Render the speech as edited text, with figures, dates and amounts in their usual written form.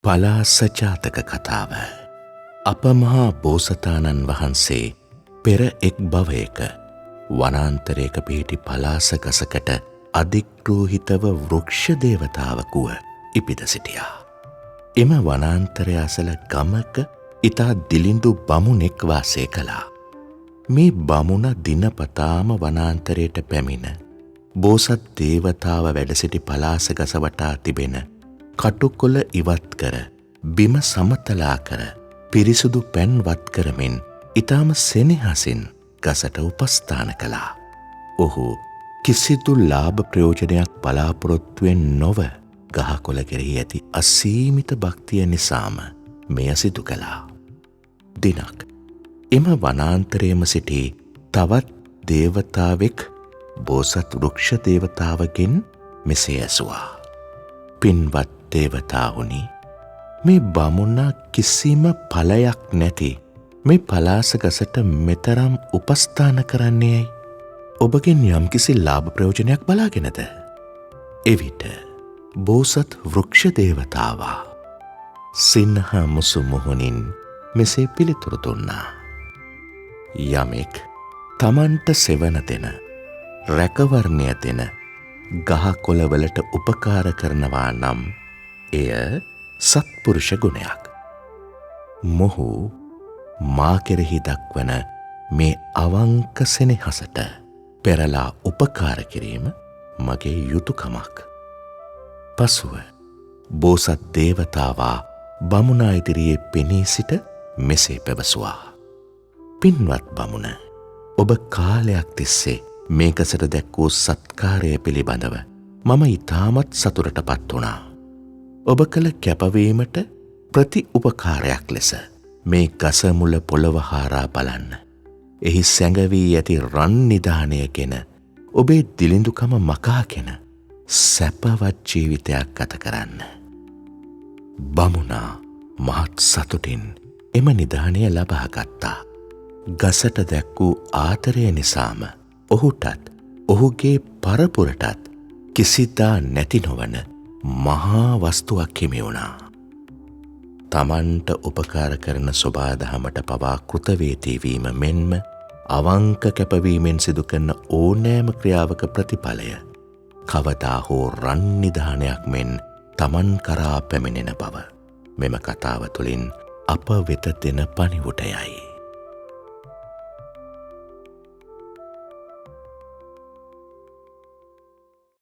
පලාස ජාතක කතාව. අප මහා බෝසතාණන් වහන්සේ පෙර එක් භවයක වනාන්තරයක පිහිටි පලාස ගසකට අධිග්‍රෝහිතව වෘක්ෂ දේවතාවකුව ඉපිද සිටියා. එම වනාන්තරය අසල ගමක ඉතා දිලිඳු බමුණෙක් වාසය කළා. මේ බමුණ දිනපතාම වනාන්තරයට පැමිණ බෝසත් දේවතාව වැඩ සිටි පලාස ගස වටා තිබෙන කටුකොළ ඉවත් කර බිම සමතලා කර පිරිසුදු පැන් වත් කරමින් ඊටම සෙනෙහසින් ගසට උපස්ථාන කළා. ඔහු කිසිදු ලාභ ප්‍රයෝජනයක් බලාපොරොත්තුවෙන් නොව ගහකොළ කෙරෙහි ඇති අසීමිත භක්තිය නිසාම මෙය සිදු කළා. දිනක් එම වනාන්තරයේම සිටි තවත් දේවතාවෙක් බෝසත් වෘක්ෂ දේවතාවගෙන් මෙසේ ඇසුවා. පින්වත් දේවතාවුනි, මේ බමුණා කිසිම ඵලයක් නැති මේ පලාස ගසට මෙතරම් උපස්ථාන කරන්නේයි ඔබගෙන් යම්කිසි ලාභ ප්‍රයෝජනයක් බලාගෙනද? එවිට බෝසත් වෘක්ෂ දේවතාවා සිනහ මුසු මුහුණින් මෙසේ පිළිතුරු දුන්නා. යමෙක් තමන්ට සෙවන දෙන, රැකවරණය දෙන ගහ කොළවලට උපකාර කරනවා නම් එය සත්පුරුෂ ගුණයක්. මොහු මා කෙරෙහි දක්වන මේ අවංක සෙනෙහසට පෙරලා උපකාර කිරීම මගේ යුතුයකමක්. පසුව බෝසත් දේවතාවා බමුණා ඉදිරියේ පෙනී සිට මෙසේ පැවසුවා. පින්වත් බමුණ, ඔබ කාලයක් තිස්සේ මේ ගසට දැක් වූ සත්කාරය පිළිබඳව මම ඊටමත් සතුටටපත් වුණා. ඔබ කළ කැපවීමට ප්‍රති උපකාරයක් ලෙස මේ ගස මුල පොළව හාරා බලන්න. එහි සැඟවී ඇති රන් නිධානයගෙන ඔබේ දිලිඳුකම මකාගෙන සැපවත් ජීවිතයක් ගත කරන්න. බමුණා මහත් සතුටින් එම නිධානය ලබා ගත්තා. ගසට දැක් වූ ආදරය නිසාම ඔහුටත් ඔහුගේ පරපුරටත් කිසිදා නැති නොවන මහා වස්තුවක් හිමි වුණා. තමන්ට උපකාර කරන සොබාදහමට පවා කෘතවේදී වීම මෙන්ම අවංක කැපවීමෙන් සිදු කරන ඕනෑම ක්‍රියාවක ප්‍රතිඵලය කවදා හෝ රන් නිධානයක් මෙන් තමන් කරා පැමිණෙන බව මෙම කතාව තුළින් අප වෙත දෙන පණිවුඩයයි.